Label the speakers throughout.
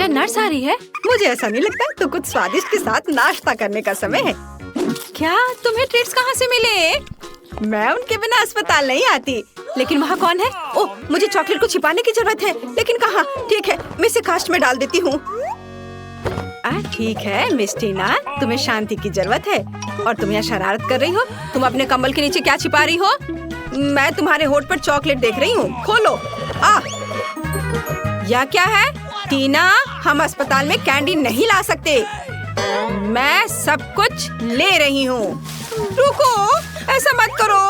Speaker 1: क्या नर्स आ रही है?
Speaker 2: मुझे ऐसा नहीं लगता, तो कुछ स्वादिष्ट के साथ नाश्ता करने का समय है।
Speaker 1: क्या तुम्हें ट्रीट्स कहाँ से मिले?
Speaker 2: मैं उनके बिना अस्पताल नहीं आती।
Speaker 1: लेकिन वहाँ कौन है?
Speaker 2: ओह, मुझे चॉकलेट को छिपाने की जरूरत है, लेकिन कहाँ? ठीक है, मैं इसे कास्ट में डाल देती हूँ। ठीक है मिस टीना, तुम्हें शांति की जरूरत है और तुम यहाँ शरारत कर रही हो। तुम अपने कंबल के नीचे क्या छिपा रही हो? मैं तुम्हारे होठ पर चॉकलेट देख रही हूँ, खोलो। यह क्या है? टीना, हम अस्पताल में कैंडी नहीं ला सकते। मैं सब कुछ ले रही हूँ। रुको, ऐसा मत करो,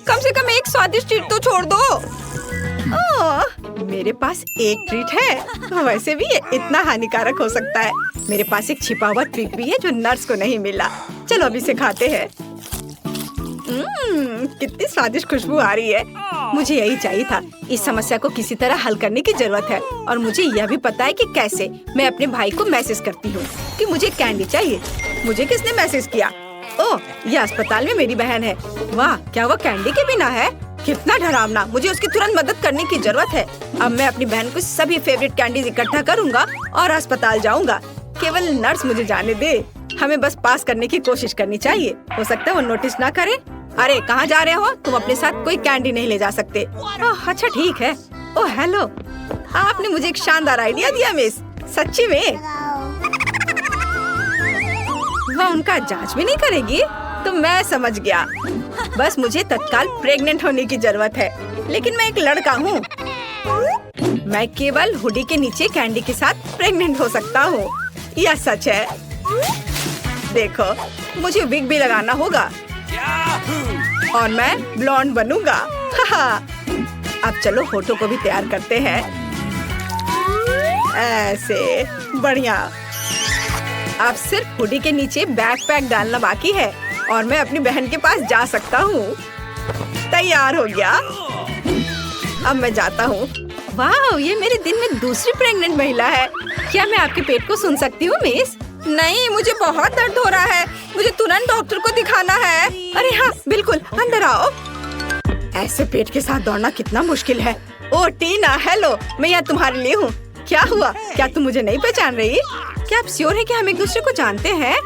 Speaker 2: कम से कम एक स्वादिष्ट ट्रीट तो छोड़ दो। मेरे पास एक ट्रीट है, वैसे भी ये इतना हानिकारक हो सकता है। मेरे पास एक छिपा हुआ ट्रीट भी है जो नर्स को नहीं मिला। चलो अभी इसे खाते हैं। कितनी स्वादिष्ट खुशबू आ रही है। मुझे यही चाहिए था। इस समस्या को किसी तरह हल करने की जरूरत है और मुझे यह भी पता है कि कैसे। मैं अपने भाई को मैसेज करती हूँ कि मुझे कैंडी चाहिए। मुझे किसने मैसेज किया? ओह, यह अस्पताल में मेरी बहन है। वाह, क्या वो कैंडी के बिना है? कितना डरावना। मुझे उसकी तुरंत मदद करने की जरूरत है। अब मैं अपनी बहन को सभी फेवरेट कैंडीज इकट्ठा करूँगा और अस्पताल जाऊँगा। केवल नर्स मुझे जाने दे। हमें बस पास करने की कोशिश करनी चाहिए। हो सकता है वो नोटिस ना करे। अरे कहाँ जा रहे हो? तुम अपने साथ कोई कैंडी नहीं ले जा सकते। ओह अच्छा ठीक है। ओह हेलो, आपने मुझे एक शानदार आइडिया दिया मिस, सच्ची में। वह उनका जांच भी नहीं करेगी? तो मैं समझ गया। बस मुझे तत्काल प्रेग्नेंट होने की जरूरत है, लेकिन मैं एक लड़का हूँ। मैं केवल हुडी के नीचे कैंडी के साथ प्रेग्नेंट हो सकता हूँ। यह सच है। देखो, मुझे विग भी लगाना होगा और मैं ब्लॉन्ड बनूंगा। अब चलो होठों को भी तैयार करते हैं। ऐसे बढ़िया। अब सिर्फ हुडी के नीचे बैकपैक डालना बाकी है और मैं अपनी बहन के पास जा सकता हूँ। तैयार हो गया। अब मैं जाता हूँ। वाह, ये मेरे दिन में दूसरी प्रेग्नेंट महिला है। क्या मैं आपके पेट को सुन सकती हूँ मिस? नहीं, मुझे बहुत दर्द हो रहा है। मुझे तुरंत डॉक्टर को दिखाना है। अरे हाँ बिल्कुल, अंदर आओ। ऐसे पेट के साथ दौड़ना कितना मुश्किल है। ओह टीना, हेलो, मैं यहाँ तुम्हारे लिए हूँ। क्या हुआ? क्या तुम मुझे नहीं पहचान रही? क्या आप श्योर है कि हम एक दूसरे को जानते हैं?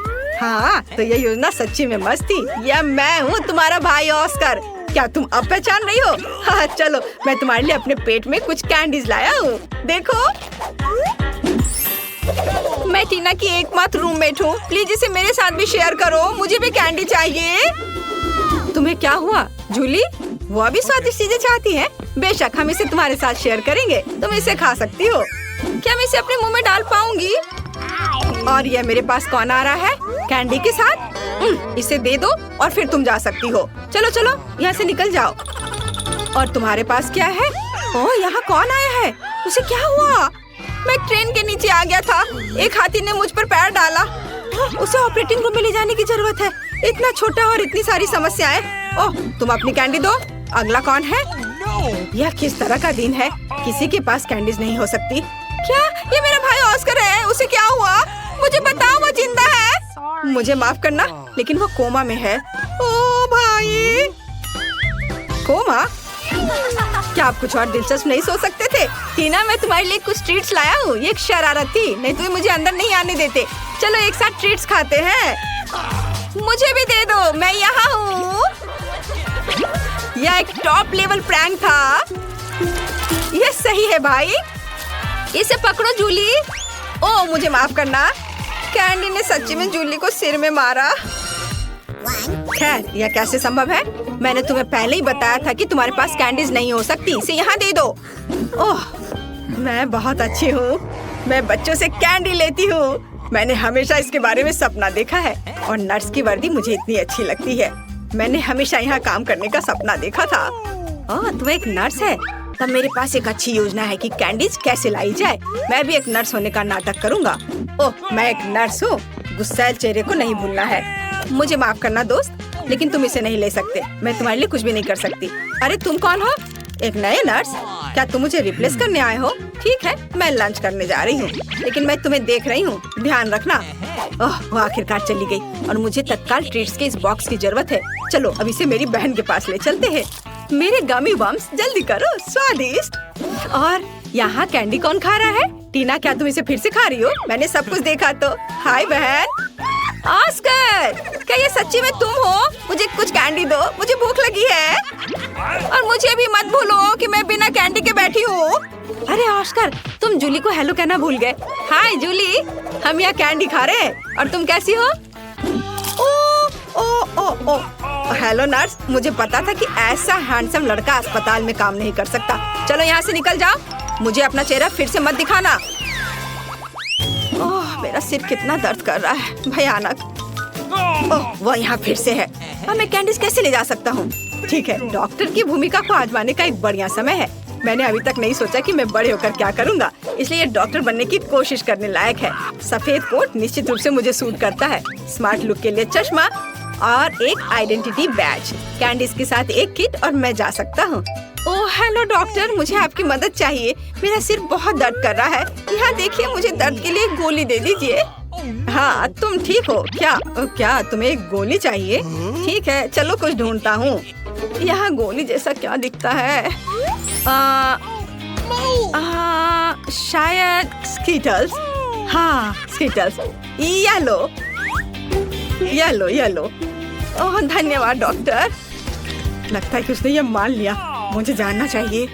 Speaker 2: हाँ, तो ये योजना सच्ची में मस्त थी। यह मैं हूँ, तुम्हारा भाई ऑस्कर। क्या तुम अब पहचान रही हो? हाँ चलो, मैं तुम्हारे लिए अपने पेट में कुछ कैंडीज लाया हूँ। देखो, मैं टीना की एकमात्र रूममेट हूँ। प्लीज इसे मेरे साथ भी शेयर करो। मुझे भी कैंडी चाहिए। तुम्हें क्या हुआ जूली? वो अभी स्वादिष्ट चीजें चाहती है। बेशक, हम इसे तुम्हारे साथ शेयर करेंगे। तुम इसे खा सकती हो। क्या मैं इसे अपने मुंह में डाल पाऊंगी? और ये मेरे पास कौन आ रहा है कैंडी के साथ? इसे दे दो और फिर तुम जा सकती हो। चलो चलो, यहाँ से निकल जाओ। और तुम्हारे पास क्या है? ओह, यहाँ कौन आया है? उसे क्या हुआ? मैं ट्रेन के नीचे आ गया था। एक हाथी ने मुझ पर पैर डाला। उसे ऑपरेटिंग रूम में ले जाने की जरूरत है। इतना छोटा और इतनी सारी समस्याएं। ओह, तुम अपनी कैंडी दो। अगला कौन है? यह किस तरह का दिन है? किसी के पास कैंडीज नहीं हो सकती। क्या ये मेरा भाई ऑस्कर है? उसे क्या हुआ? मुझे बताओ, वो जिंदा है? मुझे माफ करना, लेकिन वो कोमा में है। ओ भाई, कोमा? क्या आप कुछ और दिलचस्प नहीं सोच सकते थे? टीना, मैं तुम्हारे लिए कुछ ट्रीट्स लाया हूँ। ये एक शरारत थी, नहीं तो मुझे अंदर नहीं आने देते। चलो एक साथ ट्रीट्स खाते हैं। मुझे भी दे दो, मैं यहाँ हूँ। यह एक टॉप लेवल प्रैंक था। यह सही है भाई। इसे पकड़ो जूली। ओह, मुझे माफ करना। कैंडी ने सच्ची में जूली को सिर में मारा। खैर, यह कैसे संभव है? मैंने तुम्हें पहले ही बताया था कि तुम्हारे पास कैंडीज नहीं हो सकती। इसे यहाँ दे दो। ओह, मैं बहुत अच्छी हूँ। मैं बच्चों से कैंडी लेती हूँ। मैंने हमेशा इसके बारे में सपना देखा है और नर्स की वर्दी मुझे इतनी अच्छी लगती है। मैंने हमेशा यहाँ काम करने का सपना देखा था। ओह, तू एक नर्स है? तब मेरे पास एक अच्छी योजना है कि कैंडीज कैसे लाई जाए। मैं भी एक नर्स होने का नाटक करूँगा। ओह, मैं एक नर्स हूँ। गुस्सैल चेहरे को नहीं भूलना है। मुझे माफ करना दोस्त, लेकिन तुम इसे नहीं ले सकते। मैं तुम्हारे लिए कुछ भी नहीं कर सकती। अरे तुम कौन हो? एक नए नर्स? क्या तुम मुझे रिप्लेस करने आए हो? ठीक है, मैं लंच करने जा रही हूँ, लेकिन मैं तुम्हें देख रही हूँ, ध्यान रखना। ओह, वो आखिरकार चली गई और मुझे तत्काल ट्रीट्स के इस बॉक्स की जरूरत है। चलो अब इसे मेरी बहन के पास ले चलते हैं। मेरे गमी बम्स, जल्दी करो, स्वादिष्ट। और यहाँ कैंडी कौन खा रहा है? टीना, क्या तुम इसे फिर से खा रही हो? मैंने सब कुछ देखा तो। हाय बहन। ऑस्कर, क्या ये सच्ची में तुम हो? मुझे कुछ कैंडी दो, मुझे भूख लगी है। और मुझे भी मत भूलो कि मैं बिना कैंडी के बैठी हूँ। अरे ऑस्कर, तुम जूली को हेलो कहना भूल गए। हाय जूली, हम यहाँ कैंडी खा रहे हैं। और तुम कैसी हो? ओ ओ ओ ओ हेलो नर्स, मुझे पता था कि ऐसा हैंडसम लड़का अस्पताल में काम नहीं कर सकता। चलो यहाँ से निकल जाओ, मुझे अपना चेहरा फिर से मत दिखाना। ओह, मेरा सिर कितना दर्द कर रहा है, भयानक। ओह, वो यहाँ फिर से है। अब मैं कैंडीज कैसे ले जा सकता हूँ? ठीक है, डॉक्टर की भूमिका को आजमाने का एक बढ़िया समय है। मैंने अभी तक नहीं सोचा कि मैं बड़े होकर क्या करूँगा, इसलिए डॉक्टर बनने की कोशिश करने लायक है। सफेद कोट निश्चित रूप से मुझे सूट करता है। स्मार्ट लुक के लिए चश्मा और एक आइडेंटिटी बैज, कैंडीज के साथ एक किट और मैं जा सकता हूँ। ओह हेलो डॉक्टर, मुझे आपकी मदद चाहिए। मेरा सिर बहुत दर्द कर रहा है। यहाँ देखिए, मुझे दर्द के लिए एक गोली दे दीजिए। हाँ, तुम ठीक हो क्या? क्या तुम्हें एक गोली चाहिए? ठीक है, चलो कुछ ढूंढता हूँ। यहाँ गोली जैसा क्या दिखता है? शायद स्कीटल्स। हाँ Skittles. Yellow yellow yellow. Oh धन्यवाद डॉक्टर। लगता है कि उसने ये मान लिया। मुझे जानना चाहिए।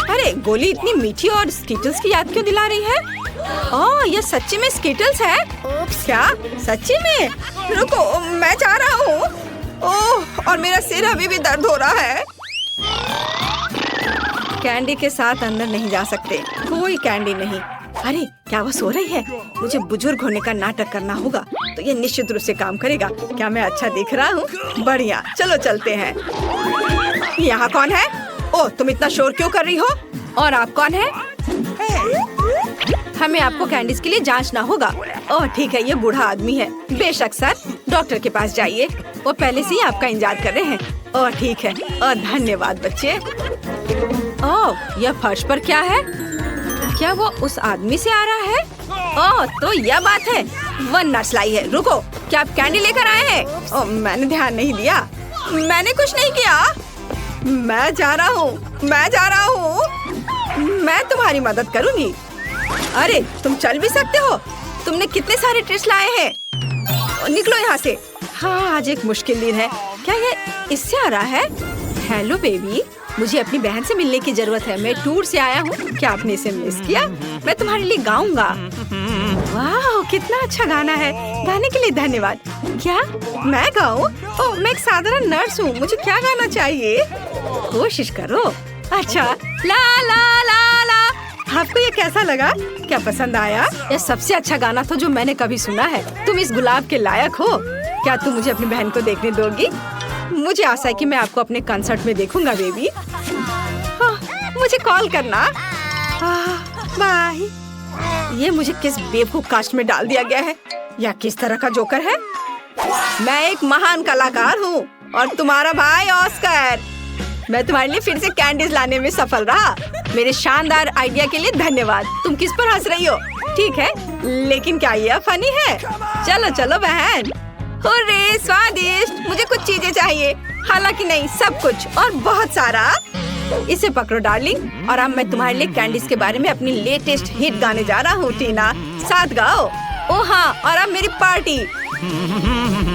Speaker 2: अरे गोली इतनी मीठी और स्कीटल्स की याद क्यों दिला रही है? ओह ये सच्ची में स्कीटल्स है? क्या सच्ची में? रुको, मैं जा रहा हूँ। ओह और मेरा सिर अभी भी दर्द हो रहा है। कैंडी के साथ अंदर नहीं जा सकते, कोई कैंडी नहीं। अरे क्या वो सो रही है? मुझे बुजुर्ग होने का नाटक करना होगा, तो ये निश्चित रूप से काम करेगा। क्या मैं अच्छा दिख रहा हूँ? बढ़िया, चलो चलते हैं। यहाँ कौन है? ओह तुम इतना शोर क्यों कर रही हो? और आप कौन है? हमें आपको कैंडीज के लिए जांचना होगा। ओह ठीक है, ये बूढ़ा आदमी है। बेशक सर, डॉक्टर के पास जाइए, वो पहले से ही आपका इंतजार कर रहे हैं। ओह ठीक है, और धन्यवाद बच्चे। ओह यह फर्श पर क्या है? क्या वो उस आदमी से आ रहा है? ओह तो यह बात है, वह नर्स लाई है। रुको, क्या आप कैंडी लेकर आए हैं? ओह मैंने ध्यान नहीं दिया। मैंने कुछ नहीं किया। मैं जा रहा हूँ, मैं जा रहा हूँ। मैं तुम्हारी मदद करूँगी। अरे तुम चल भी सकते हो? तुमने कितने सारे ट्रिक्स लाए हैं? निकलो यहाँ से। हाँ आज एक मुश्किल दिन है। क्या ये इससे आ रहा है? हेलो बेबी, मुझे अपनी बहन से मिलने की जरूरत है। मैं टूर से आया हूँ। क्या आपने इसे मिस किया? मैं तुम्हारे लिए गाऊंगा। वाह कितना अच्छा गाना है। गाने के लिए धन्यवाद। क्या मैं गाऊं? ओह मैं एक साधारण नर्स हूँ, मुझे क्या गाना चाहिए? कोशिश करो। अच्छा ला ला ला ला। आपको ये कैसा लगा? क्या पसंद आया? यह सबसे अच्छा गाना था जो मैंने कभी सुना है। तुम इस गुलाब के लायक हो। क्या तुम मुझे अपनी बहन को देखने दोगी? मुझे आशा है कि मैं आपको अपने कंसर्ट में देखूंगा बेबी। मुझे कॉल करना। बाय। ये मुझे किस बेवकूफ कास्ट में डाल दिया गया है? या किस तरह का जोकर है? मैं एक महान कलाकार हूँ और तुम्हारा भाई ऑस्कर। मैं तुम्हारे लिए फिर से कैंडीज लाने में सफल रहा। मेरे शानदार आइडिया के लिए धन्यवाद। तुम किस पर हंस रही हो? ठीक है, लेकिन क्या ये फनी है? चलो चलो बहन। हुर्रे, स्वादिष्ट। मुझे कुछ चीजें चाहिए, हालांकि नहीं, सब कुछ और बहुत सारा। इसे पकड़ो डार्लिंग, और अब मैं तुम्हारे लिए कैंडीज के बारे में अपनी लेटेस्ट हिट गाने जा रहा हूँ। टीना साथ गाओ। ओ हाँ, और अब मेरी पार्टी।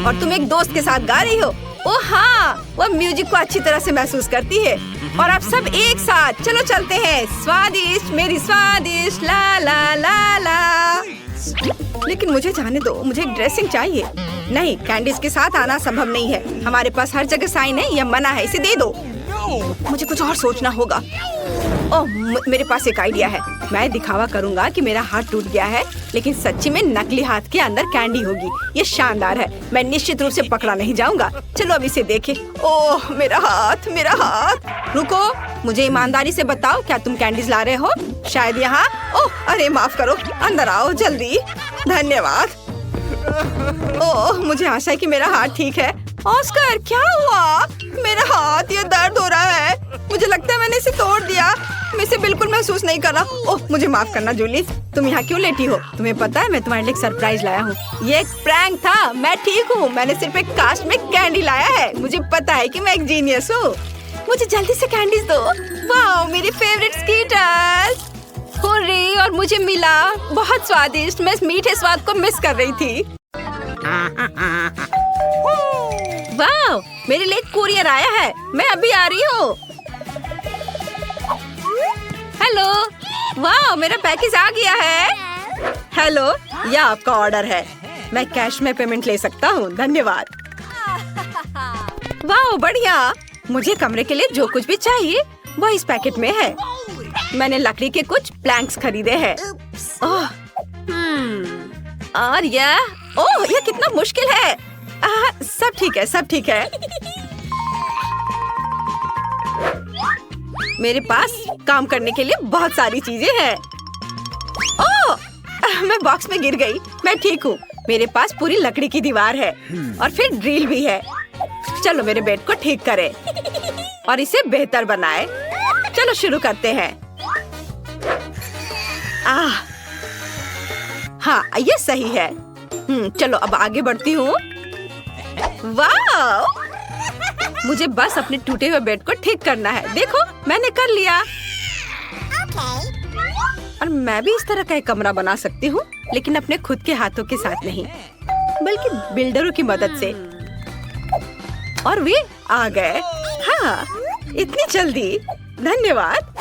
Speaker 2: और तुम एक दोस्त के साथ गा रही हो। ओ हाँ, वह म्यूजिक को अच्छी तरह से महसूस करती है। और अब सब एक साथ चलो चलते हैं। स्वादिष्ट मेरी स्वादिष्ट, ला ला ला ला। लेकिन मुझे जाने दो, मुझे एक ड्रेसिंग चाहिए। नहीं, कैंडीज के साथ आना संभव नहीं है। हमारे पास हर जगह साइन है, यह मना है, इसे दे दो। मुझे कुछ और सोचना होगा। ओह मेरे पास एक आइडिया है। मैं दिखावा करूंगा कि मेरा हाथ टूट गया है, लेकिन सच्ची में नकली हाथ के अंदर कैंडी होगी। ये शानदार है। मैं निश्चित रूप से पकड़ा नहीं जाऊंगा। चलो अब इसे देखें। ओह मेरा हाथ, मेरा हाथ। रुको, मुझे ईमानदारी से बताओ, क्या तुम कैंडीज ला रहे हो? शायद यहाँ। ओह अरे माफ करो, अंदर आओ जल्दी। धन्यवाद। ओह मुझे आशा है कि मेरा हाथ ठीक है। ऑस्कर क्या हुआ? मेरा हाथ, ये दर्द हो रहा है। मुझे लगता है मैंने इसे तोड़ दिया। मैं इसे बिल्कुल महसूस नहीं कर रहा। ओह मुझे माफ करना जूली। तुम यहाँ क्यों लेटी हो? तुम्हें पता है मैं तुम्हारे लिए एक सरप्राइज लाया हूँ। ये एक प्रैंक था। मैं ठीक हूँ। मैंने सिर्फ एक कास्ट में कैंडी लाया है। मुझे पता है कि मैं एक जीनियस हूँ। मुझे जल्दी से कैंडीज दो। वाह मेरी फेवरेट स्कीटर्स। हुर्रे, और मुझे मिला। बहुत स्वादिष्ट। मैं इस मीठे स्वाद को मिस कर रही थी। वाह, मेरे लिए कुरियर आया है। मैं अभी आ रही हूँ। हेलो, वाह, मेरा पैकेज आ गया है। हेलो, यह आपका ऑर्डर है। मैं कैश में पेमेंट ले सकता हूँ, धन्यवाद। वाह, बढ़िया। मुझे कमरे के लिए जो कुछ भी चाहिए वह इस पैकेट में है। मैंने लकड़ी के कुछ प्लैंक्स खरीदे हैं। और यह कितना मुश्किल है। सब ठीक है, सब ठीक है। मेरे पास काम करने के लिए बहुत सारी चीजें हैं। मैं बॉक्स में गिर गई। मैं ठीक हूँ। मेरे पास पूरी लकड़ी की दीवार है और फिर ड्रिल भी है। चलो मेरे बेड को ठीक करें और इसे बेहतर बनाए। चलो शुरू करते हैं। हाँ, ये सही है। चलो अब आगे बढ़ती हूँ। वाह, मुझे बस अपने टूटे हुए बेड को ठीक करना है। देखो, मैंने कर लिया। और मैं भी इस तरह का एक कमरा बना सकती हूँ, लेकिन अपने खुद के हाथों के साथ नहीं, बल्कि बिल्डरों की मदद से। और वे आ गए। हाँ, इतनी जल्दी, धन्यवाद।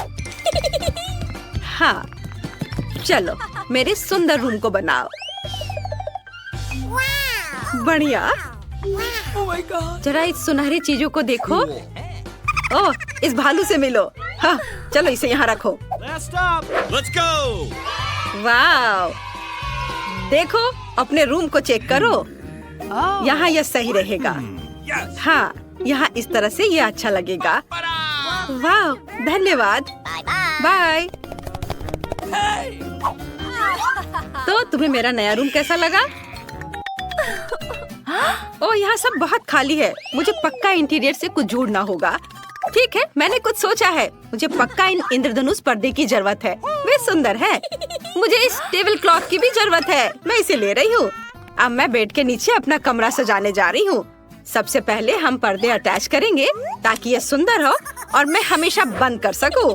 Speaker 2: हाँ, चलो मेरे सुंदर रूम को बनाओ। बढ़िया। जरा इस सुनहरी चीजों को देखो। ओह, इस भालू से मिलो। हाँ, चलो इसे यहाँ रखो।
Speaker 3: Let's go!
Speaker 2: वाव, देखो, अपने रूम को चेक करो। यहाँ यह सही रहेगा। हाँ, यहाँ इस तरह से यह अच्छा लगेगा। वाह, धन्यवाद। बाय। तो तुम्हें मेरा नया रूम कैसा लगा? ओह, यहाँ सब बहुत खाली है। मुझे पक्का इंटीरियर से कुछ जोड़ना होगा। ठीक है, मैंने कुछ सोचा है। मुझे पक्का इन इंद्रधनुष पर्दे की जरूरत है। वे सुंदर है। मुझे इस टेबल क्लॉथ की भी जरूरत है। मैं इसे ले रही हूँ। अब मैं बेड के नीचे अपना कमरा सजाने जा रही हूँ। सबसे पहले हम पर्दे अटैच करेंगे ताकि यह सुंदर हो और मैं हमेशा बंद कर सकूँ।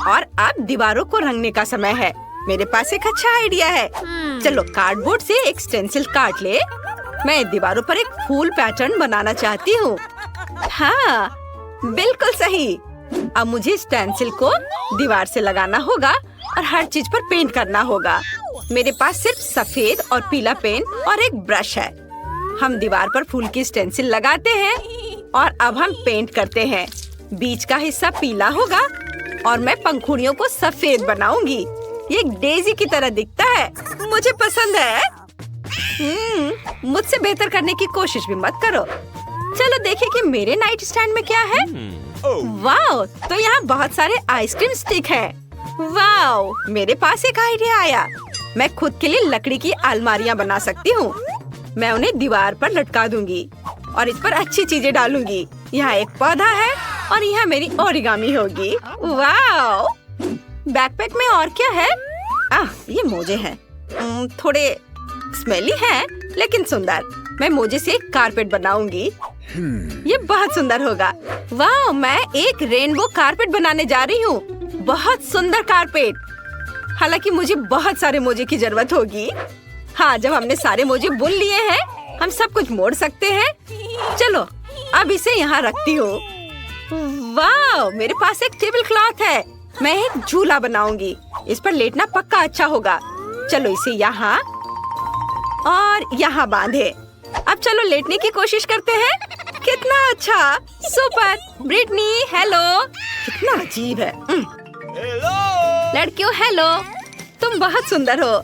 Speaker 2: और अब दीवारों को रंगने का समय है। मेरे पास एक अच्छा आइडिया है। चलो कार्डबोर्ड से एक स्टेंसिल काट ले। मैं दीवारों पर एक फूल पैटर्न बनाना चाहती हूँ। हाँ, बिल्कुल सही। अब मुझे स्टेंसिल को दीवार से लगाना होगा और हर चीज पर पेंट करना होगा। मेरे पास सिर्फ सफेद और पीला पेन और एक ब्रश है। हम दीवार पर फूल की स्टेंसिल लगाते हैं और अब हम पेंट करते हैं। बीच का हिस्सा पीला होगा और मैं पंखुड़ियों को सफेद बनाऊंगी। ये एक डेजी की तरह दिखता है। मुझे पसंद है। मुझसे बेहतर करने की कोशिश भी मत करो। चलो देखें कि मेरे नाइट स्टैंड में क्या है। वाओ, तो यहाँ बहुत सारे आइसक्रीम स्टिक हैं। वाओ, मेरे पास एक आइडिया आया। मैं खुद के लिए लकड़ी की अलमारियाँ बना सकती हूँ। मैं उन्हें दीवार पर लटका दूंगी और इस पर अच्छी चीजें डालूंगी। यहाँ एक पौधा है और यहाँ मेरी ओरिगामी होगी। वाओ, बैकपैक में और क्या है? ये मोजे हैं। थोड़े स्मेली हैं, लेकिन सुंदर। मैं मोजे से एक कारपेट बनाऊंगी। ये बहुत सुंदर होगा। वाह, मैं एक रेनबो कारपेट बनाने जा रही हूँ। बहुत सुंदर कारपेट। हालांकि मुझे बहुत सारे मोजे की जरूरत होगी। हाँ, जब हमने सारे मोजे बुन लिए हैं, हम सब कुछ मोड़ सकते हैं। चलो, अब इसे यहाँ रखती हूँ। वाह, मेरे पास एक टेबल क्लॉथ है। मैं एक झूला बनाऊंगी। इस पर लेटना पक्का अच्छा होगा। चलो इसे यहाँ और यहाँ बांधे। अब चलो लेटने की कोशिश करते हैं। कितना अच्छा, सुपर। Britney, hello. कितना अजीब है। लड़कियों, हेलो। तुम बहुत सुंदर हो।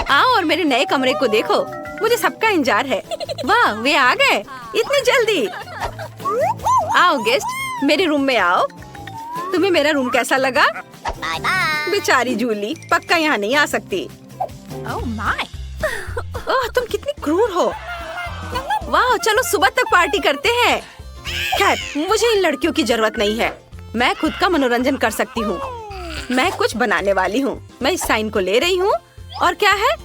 Speaker 2: आओ और मेरे नए कमरे को देखो। मुझे सबका इंतजार है। वाह, वे आ गए इतनी जल्दी। आओ गेस्ट, मेरे रूम में आओ। तुम्हें मेरा रूम कैसा लगा? बेचारी जूली पक्का यहाँ नहीं आ सकती। ओह, तुम कितनी क्रूर हो। वाह, चलो सुबह तक पार्टी करते हैं। खैर, मुझे इन लड़कियों की जरूरत नहीं है। मैं खुद का मनोरंजन कर सकती हूँ। मैं कुछ बनाने वाली हूँ। मैं इस साइन को ले रही हूँ। और क्या है?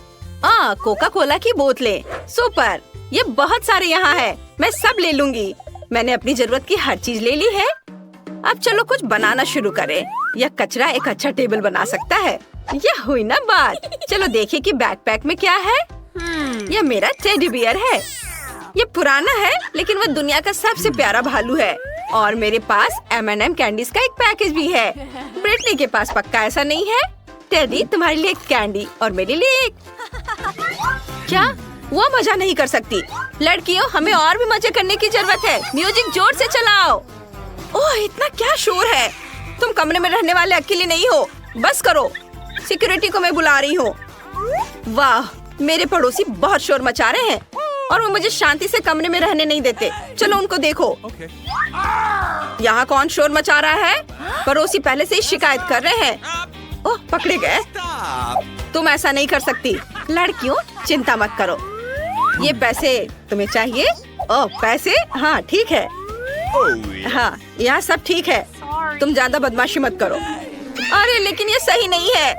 Speaker 2: कोका कोला की बोतलें। सुपर, ये बहुत सारे यहाँ है। मैं सब ले लूंगी। मैंने अपनी जरूरत की हर चीज ले ली है। अब चलो कुछ बनाना शुरू करें। यह कचरा एक अच्छा टेबल बना सकता है। ये हुई ना बात। चलो देखें कि बैकपैक में क्या है। ये मेरा टेडी बियर है। ये पुराना है लेकिन वो दुनिया का सबसे प्यारा भालू है। और मेरे पास M&M कैंडीज का एक पैकेज भी है। ब्रिटनी के पास पक्का ऐसा नहीं है। टेडी, तुम्हारे लिए एक कैंडी और मेरे लिए एक। क्या? वो मजा नहीं कर सकती। लड़कियों, हमें और भी मजे करने की जरूरत है। म्यूजिक जोर से चलाओ। ओह, इतना क्या शोर है। तुम कमरे में रहने वाले अकेले नहीं हो। बस करो। सिक्योरिटी को मैं बुला रही हूँ। वाह, मेरे पड़ोसी बहुत शोर मचा रहे हैं और वो मुझे शांति से कमरे में रहने नहीं देते। चलो उनको देखो। यहाँ कौन शोर मचा रहा है? पड़ोसी पहले से ही शिकायत कर रहे हैं। ओह, पकड़े गए। तुम ऐसा नहीं कर सकती। लड़कियों, चिंता मत करो। ये पैसे तुम्हें चाहिए? ओह, पैसे? हाँ, ठीक है। हाँ, यहाँ सब ठीक है। तुम ज्यादा बदमाशी मत करो। अरे लेकिन ये सही नहीं है।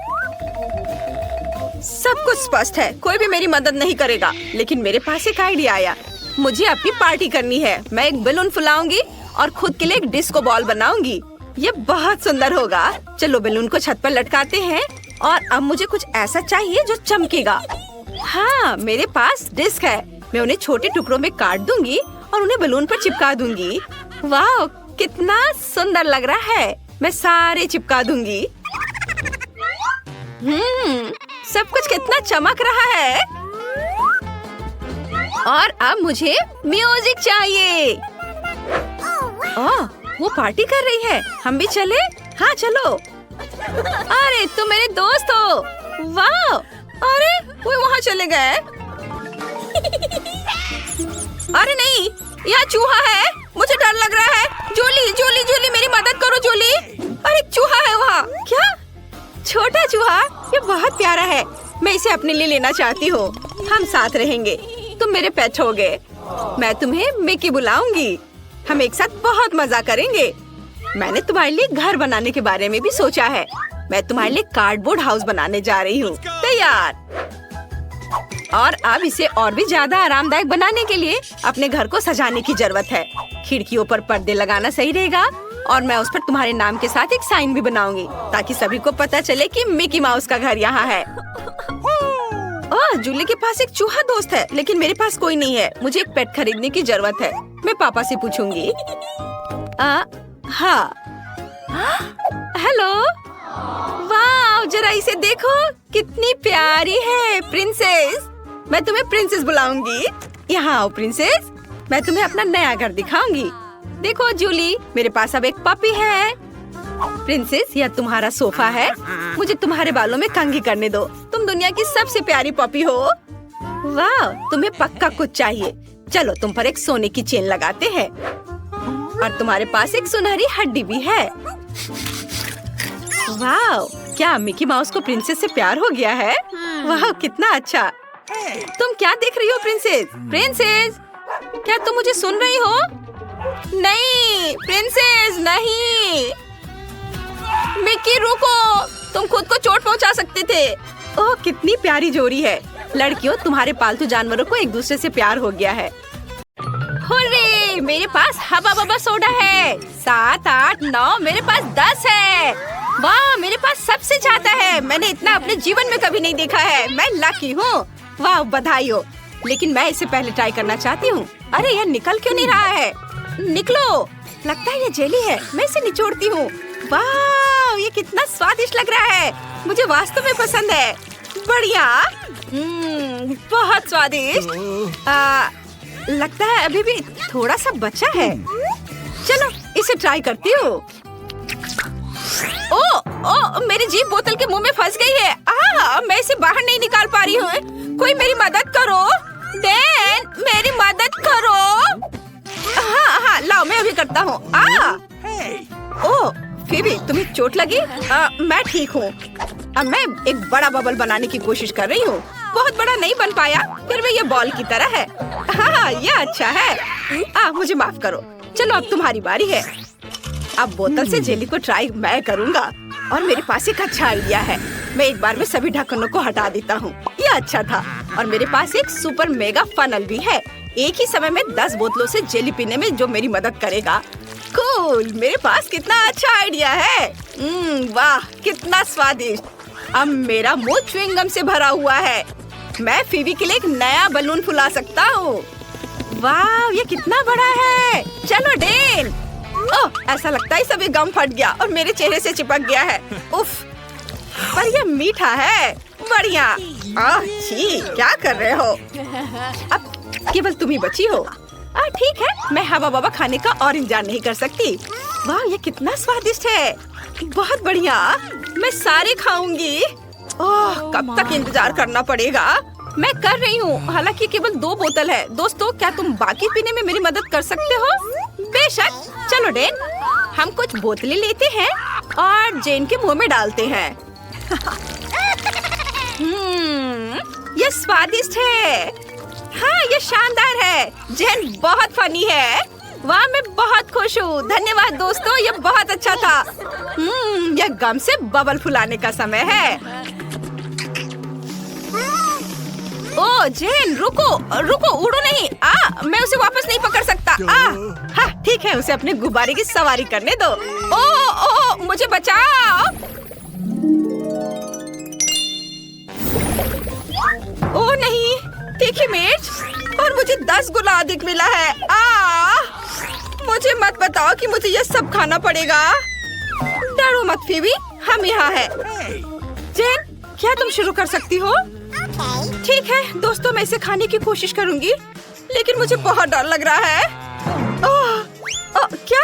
Speaker 2: सब कुछ स्पष्ट है। कोई भी मेरी मदद नहीं करेगा। लेकिन मेरे पास एक आइडिया आया। मुझे अपनी पार्टी करनी है। मैं एक बैलून फुलाऊंगी और खुद के लिए एक डिस्को बॉल बनाऊंगी। ये बहुत सुंदर होगा। चलो बैलून को छत पर लटकाते हैं। और अब मुझे कुछ ऐसा चाहिए जो चमकेगा। हाँ, मेरे पास डिस्क है। मैं उन्हें छोटे टुकड़ों में काट दूंगी और उन्हें बैलून पर चिपका दूंगी। वाह, कितना सुंदर लग रहा है। मैं सारे चिपका दूंगी। सब कुछ कितना चमक रहा है। और अब मुझे म्यूजिक चाहिए। ओह, वो पार्टी कर रही है। हम भी चले? हाँ, चलो। अरे तुम मेरे दोस्त हो। वाह, अरे वो वहाँ चले गए। अरे नहीं, यहाँ चूहा है। मुझे डर लग रहा है। जूली, जूली, जूली, मेरी मदद करो जूली। अरे चूहा है वहाँ। क्या? छोटा चूहा? ये बहुत प्यारा है। मैं इसे अपने लिए लेना चाहती हूँ। हम साथ रहेंगे। तुम मेरे पेट होगे। मैं तुम्हें मिकी बुलाऊंगी। हम एक साथ बहुत मजा करेंगे। मैंने तुम्हारे लिए घर बनाने के बारे में भी सोचा है। मैं तुम्हारे लिए कार्डबोर्ड हाउस बनाने जा रही हूँ। तैयार? और अब इसे और भी ज्यादा आरामदायक बनाने के लिए अपने घर को सजाने की जरूरत है। खिड़कियों पर पर्दे लगाना सही रहेगा और मैं उस पर तुम्हारे नाम के साथ एक साइन भी बनाऊंगी ताकि सभी को पता चले कि मिकी माउस का घर यहाँ है। ओह, जूली के पास एक चूहा दोस्त है लेकिन मेरे पास कोई नहीं है। मुझे एक पेट खरीदने की जरूरत है। मैं पापा से पूछूंगी। हाँ। हेलो। वाह, जरा इसे देखो, कितनी प्यारी है। प्रिंसेस। मैं तुम्हें प्रिंसेस बुलाऊंगी। यहाँ आओ प्रिंसेस। मैं तुम्हें अपना नया घर दिखाऊंगी। देखो जूली, मेरे पास अब एक पपी है। प्रिंसेस, यह तुम्हारा सोफा है। मुझे तुम्हारे बालों में कंघी करने दो। तुम दुनिया की सबसे प्यारी पपी हो। वाह, तुम्हें पक्का कुछ चाहिए। चलो तुम पर एक सोने की चेन लगाते हैं। और तुम्हारे पास एक सुनहरी हड्डी भी है। वाह, क्या मिकी माउस को प्रिंसेस से प्यार हो गया है? वाह, कितना अच्छा। तुम क्या देख रही हो प्रिंसेस? प्रिंसेस, क्या तुम मुझे सुन रही हो? नहीं प्रिंसेस, नहीं। मिकी रुको, तुम खुद को चोट पहुंचा सकते थे। ओह, कितनी प्यारी जोड़ी है। लड़कियों, तुम्हारे पालतू जानवरों को एक दूसरे से प्यार हो गया है। हुर्रे, मेरे पास हबा बबा सोडा है। 7, 8, 9, मेरे पास 10 है। वाह, मेरे पास सबसे ज्यादा है। मैंने इतना अपने जीवन में कभी नहीं देखा है। मैं लकी हूँ। वाह, बधाई हो। लेकिन मैं इसे पहले ट्राई करना चाहती हूँ। अरे यह निकल क्यों नहीं रहा है? निकलो। लगता है ये जेली है। मैं इसे निचोड़ती हूँ। वाह, ये कितना स्वादिष्ट लग रहा है। मुझे वास्तव में पसंद है। बढ़िया। बहुत स्वादिष्ट। लगता है अभी भी थोड़ा सा बचा है। चलो इसे ट्राई करती हूँ। ओ, मेरी जीभ बोतल के मुंह में फंस गई है। मैं इसे बाहर नहीं निकाल पा रही हूँ। कोई मेरी मदद करो। डैन, मेरी मदद करो। हाँ, लाओ, मैं अभी करता हूँ। ओह, फिबी, तुम्हें चोट लगी? मैं ठीक हूँ। अब मैं एक बड़ा बबल बनाने की कोशिश कर रही हूँ। बहुत बड़ा नहीं बन पाया, फिर भी ये बॉल की तरह है। हाँ, ये अच्छा है। मुझे माफ करो। चलो अब तुम्हारी बारी है। अब बोतल से जेली को ट्राई मैं करूँगा। और मेरे पास एक अच्छा आइडिया है। मैं एक बार में सभी ढक्कनों को हटा देता हूँ। ये अच्छा था। और मेरे पास एक सुपर मेगा फनल भी है। एक ही समय में 10 बोतलों से जेली पीने में जो मेरी मदद करेगा। कूल, मेरे पास कितना अच्छा आइडिया है। वाह, कितना स्वादिष्ट। अब मेरा मुंह च्युइंगम से भरा हुआ है। मैं फीवी के लिए एक नया बलून फुला सकता हूँ। वाह, ये कितना बड़ा है। चलो डेन। ओह, ऐसा लगता है सभी गम फट गया और मेरे चेहरे से चिपक गया है। उफ, पर ये मीठा है। बढ़िया। छी, क्या कर रहे हो? अब केवल तुम ही बची हो। ठीक है, मैं हवा बाबा खाने का और इंतजार नहीं कर सकती। वाह, ये कितना स्वादिष्ट है। बहुत बढ़िया, मैं सारे खाऊंगी। ओह, कब तक इंतजार करना पड़ेगा? मैं कर रही हूँ। हालांकि केवल 2 बोतल है। दोस्तों, क्या तुम बाकी पीने में मेरी मदद कर सकते हो? बेशक। चलो डेन, हम कुछ बोतलें लेते हैं और जेन के मुंह में डालते हैं। ये स्वादिष्ट है। हाँ, ये शानदार है। जेन बहुत फनी है। वाह, मैं बहुत खुश हूँ। धन्यवाद दोस्तों, ये बहुत अच्छा था। यह गम से बबल फुलाने का समय है। ओ जेन, रुको रुको, उड़ो नहीं। मैं उसे वापस नहीं पकड़ सकता। हाँ ठीक है, उसे अपने गुब्बारे की सवारी करने दो। ओ मुझे बचाओ। ओ नहीं, तीखी मिर्च, और मुझे 10 गुना अधिक मिला है। मुझे मत बताओ कि मुझे ये सब खाना पड़ेगा। डरो मत फीवी, हम यहाँ हैं। जेन, क्या तुम शुरू कर सकती हो? ठीक है दोस्तों, मैं इसे खाने की कोशिश करूंगी, लेकिन मुझे बहुत डर लग रहा है। क्या?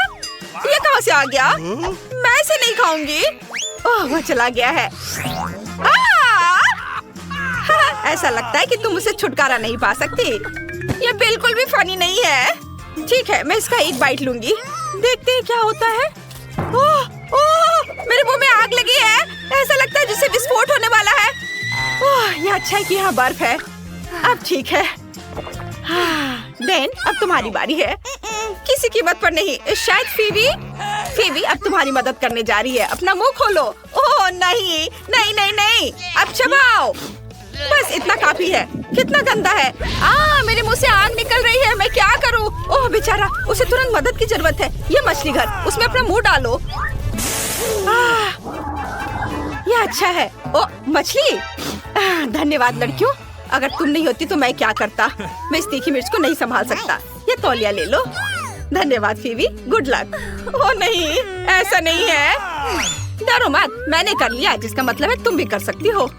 Speaker 2: ये कहाँ से आ गया? मैं इसे नहीं खाऊंगी। वह चला गया है। ऐसा लगता है कि तुम उसे छुटकारा नहीं पा सकती। ये बिल्कुल भी फनी नहीं है। ठीक है, मैं इसका एक बाइट लूंगी। देखते हैं क्या होता है। मेरे मुंह में आग लगी है। ऐसा लगता है जैसे विस्फोट होने वाला है। ये अच्छा है कि यहाँ बर्फ है। अब ठीक है। डेन, अब तुम्हारी बारी है। किसी कीमत पर नहीं। शायद फीवी अब तुम्हारी मदद करने जा रही है। अपना मुंह खोलो। ओह नहीं नहीं नहीं नहीं, अब चबाओ। बस इतना काफी है। कितना गंदा है। मेरे मुंह से आग निकल रही है। मैं क्या करूं? ओह बेचारा, उसे तुरंत मदद की जरूरत है। ये मछली घर, उसमें अपना मुंह डालो। ये अच्छा है। ओ मछली, धन्यवाद लड़कियों। अगर तुम नहीं होती तो मैं क्या करता। मैं इस तीखी मिर्च को नहीं संभाल सकता। ये तौलिया ले लो। धन्यवाद फीवी, गुड लक। ओ नहीं, ऐसा नहीं है। डरो मत, मैंने कर लिया, जिसका मतलब है तुम भी कर सकती हो।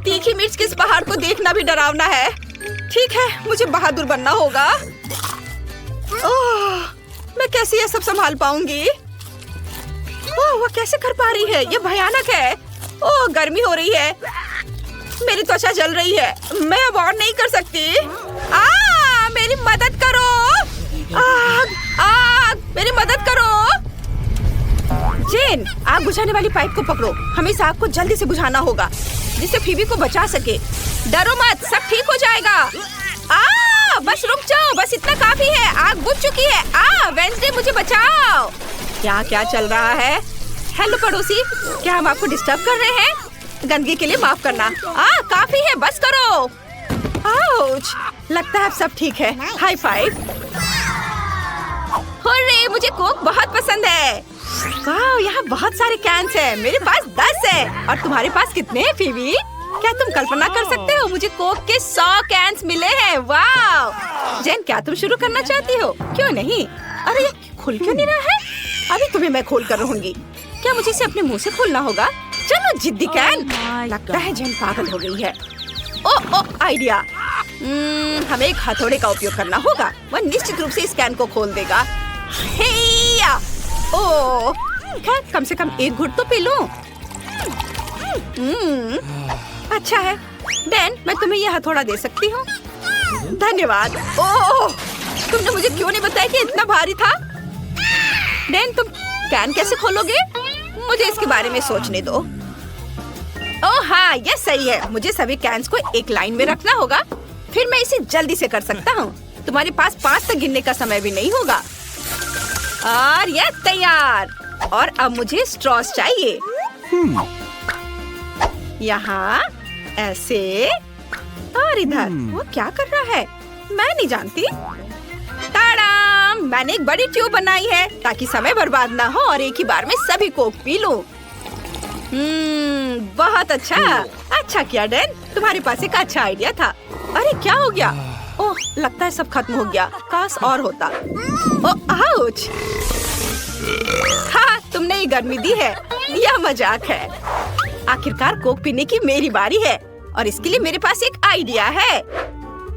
Speaker 2: तीखी मिर्च के इस पहाड़ को देखना भी डरावना है। ठीक है, मुझे बहादुर बनना होगा। मैं कैसे ये सब संभाल पाऊंगी? वो कैसे कर पा रही है? ये भयानक है। गर्मी हो रही है। मेरी त्वचा जल रही है। मैं अब और नहीं कर सकती। मेरी मदद करो। आग, मेरी मदद करो। जेन, आग बुझाने वाली पाइप को पकड़ो। हमें इस आग को जल्दी से बुझाना होगा, जिससे फीवी को बचा सके। डरो मत, सब ठीक हो जाएगा। बस रुक जाओ, बस इतना काफी है। आग बुझ चुकी है। वेंसडे, मुझे बचाओ। क्या चल रहा है? हेलो पड़ोसी, क्या हम आपको डिस्टर्ब कर रहे हैं? गंदगी के लिए माफ करना। काफी है, बस करो। आउच, लगता है अब सब ठीक है। High five. हुर्रे, मुझे कोक बहुत पसंद है। वाह, यहाँ बहुत सारे कैंस हैं। मेरे पास 10 है। और तुम्हारे पास कितने हैं फीवी? क्या तुम कल्पना कर सकते हो? मुझे कोक के 100 कैंस मिले हैं। वाह जेन, क्या तुम शुरू करना चाहती हो? क्यों नहीं? अरे ये खुल क्यों नहीं रहा है? अभी तुम्हें मैं खोल कर रहूंगी। क्या मुझे इसे अपने मुंह से खोलना होगा? चलो जिद्दी कैन। लगता है जेन पागल हो गई है। ओ आइडिया। हमें एक हथौड़े का उपयोग करना होगा। वह निश्चित रूप से इस कैन को खोल देगा। खैर, कम से कम एक घुट तो पी लूं। अच्छा है। डेन, मैं तुम्हें यह हथौड़ा दे सकती हूँ। धन्यवाद। तुमने मुझे क्यों नहीं बताया कि इतना भारी था? डेन, तुम कैन कैसे खोलोगे? मुझे इसके बारे में सोचने दो। हाँ, ये सही है। मुझे सभी कैन्स को एक लाइन में रखना होगा, फिर मैं इसे जल्दी से कर सकता हूँ। तुम्हारे पास 5 तक गिनने का समय भी नहीं होगा। और ये तैयार। और अब मुझे स्ट्रॉस चाहिए। यहाँ ऐसे और इधर। वो क्या कर रहा है? मैं नहीं जानती। टाडाम! मैंने एक बड़ी ट्यूब बनाई है ताकि समय बर्बाद ना हो और एक ही बार में सभी कोक पी लूं। बहुत अच्छा किया डैन, तुम्हारे पास एक अच्छा आइडिया था। अरे क्या हो गया? ओह, लगता है सब खत्म हो गया। काश और होता। ओह आउच! हाँ, तुमने ये गर्मी दी है। यह मजाक है। आखिरकार कोक पीने की मेरी बारी है और इसके लिए मेरे पास एक आइडिया है।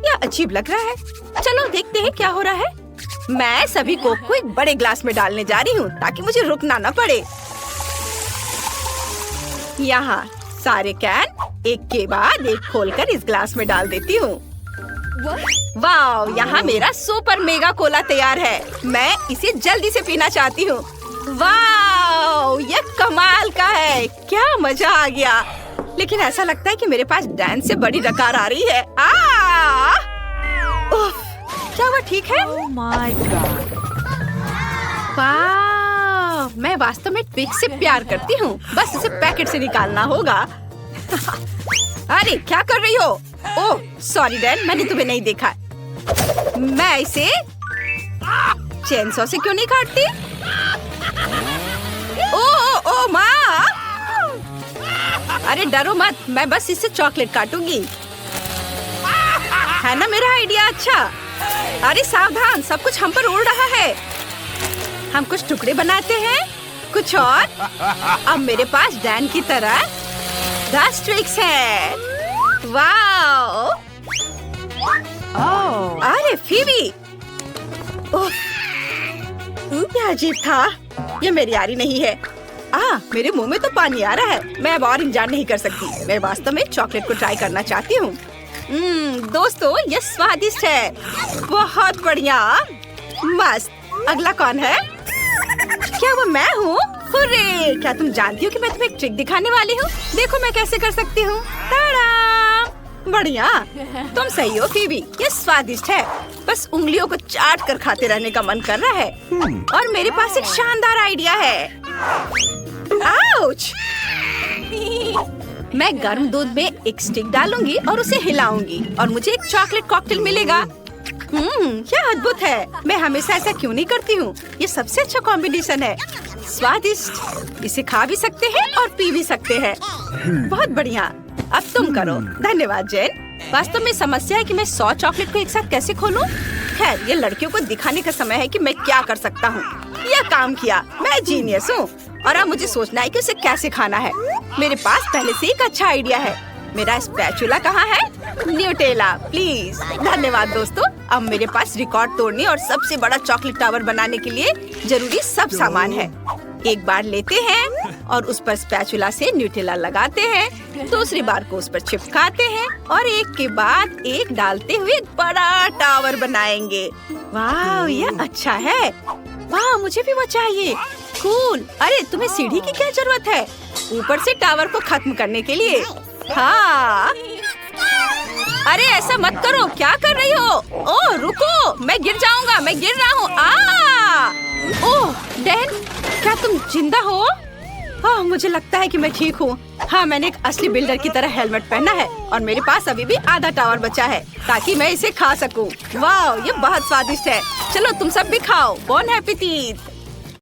Speaker 2: यह अजीब लग रहा है। चलो देखते हैं क्या हो रहा है। मैं सभी कोक को एक बड़े ग्लास में डालने जा रही हूँ ताकि मुझे रुकना न पड़े। यहाँ सारे कैन एक के बाद एक खोलकर इस ग्लास में डाल देती हूँ। वाह, यहाँ मेरा सुपर मेगा कोला तैयार है। मैं इसे जल्दी से पीना चाहती हूँ। वाह, ये कमाल का है। क्या मजा आ गया। लेकिन ऐसा लगता है कि मेरे पास डैन से बड़ी डकार आ रही है। उफ, क्या वो ठीक है?
Speaker 1: Oh my God.
Speaker 2: वाह, मैं वास्तव में ट्विक्स से प्यार करती हूँ। बस इसे पैकेट से निकालना होगा। अरे क्या कर रही हो? ओह सॉरी डैन, मैंने तुम्हें नहीं देखा। मैं इसे चेनसॉ से क्यों नहीं काटती? ओ माँ! अरे डरो मत, मैं बस इससे चॉकलेट काटूंगी। है ना मेरा आइडिया अच्छा? अरे सावधान, सब कुछ हम पर उड़ रहा है। हम कुछ टुकड़े बनाते हैं, कुछ और। अब मेरे पास डैन की तरह 10 ट्रिक्स है। वाओ! अरे फीबी! उफ, क्या अजीब था। ये मेरी यारी नहीं है। मेरे मुंह में तो पानी आ रहा है। मैं अब और इंतजार नहीं कर सकती। मैं वास्तव में चॉकलेट को ट्राई करना चाहती हूँ। दोस्तों, ये स्वादिष्ट है। बहुत बढ़िया, मस्त। अगला कौन है? क्या वो मैं हूँ? हुर्रे! क्या तुम जानती हो कि मैं तुम्हें एक ट्रिक दिखाने वाली हूँ? देखो मैं कैसे कर सकती हूँ। बढ़िया, तुम सही हो फीबी। ये स्वादिष्ट है। बस उंगलियों को चाट कर खाते रहने का मन कर रहा है। और मेरे पास एक शानदार आइडिया है। आउच! मैं गर्म दूध में एक स्टिक डालूंगी और उसे हिलाऊंगी और मुझे एक चॉकलेट कॉकटेल मिलेगा। क्या अद्भुत है। मैं हमेशा ऐसा क्यों नहीं करती हूँ? ये सबसे अच्छा कॉम्बिनेशन है। स्वादिष्ट, इसे खा भी सकते हैं और पी भी सकते हैं। बहुत बढ़िया। अब तुम करो। धन्यवाद जेन। वास्तव में समस्या है कि मैं 100 चॉकलेट को एक साथ कैसे खोलूं? खैर, ये लड़कियों को दिखाने का समय है कि मैं क्या कर सकता हूँ। यह काम किया। मैं जीनियस हूँ और अब मुझे सोचना है कि उसे कैसे खाना है। मेरे पास पहले से एक अच्छा आइडिया है। मेरा स्पैचुला कहाँ है? Nutella please. धन्यवाद दोस्तों। अब मेरे पास रिकॉर्ड तोड़ने और सबसे बड़ा चॉकलेट टावर बनाने के लिए जरूरी सब सामान है। एक बार लेते हैं और उस पर स्पैचुला से न्यूटेला लगाते हैं। दूसरी बार को उस पर चिपकाते हैं और एक के बाद एक डालते हुए एक बड़ा टावर बनाएंगे। वाह, ये अच्छा है। वाह, मुझे भी वो चाहिए। कूल। अरे तुम्हें सीढ़ी की क्या जरूरत है? ऊपर से टावर को खत्म करने के लिए। हाँ। अरे ऐसा मत करो। क्या कर रही हो? ओह रुको, मैं गिर जाऊंगा। मैं गिर रहा हूँ। ओह डैन, क्या तुम जिंदा हो? मुझे लगता है कि मैं ठीक हूँ। हाँ, मैंने एक असली बिल्डर की तरह हेलमेट पहना है और मेरे पास अभी भी आधा टावर बचा है ताकि मैं इसे खा सकूं। वाह, ये बहुत स्वादिष्ट है। चलो तुम सब भी खाओ। Bone appétit.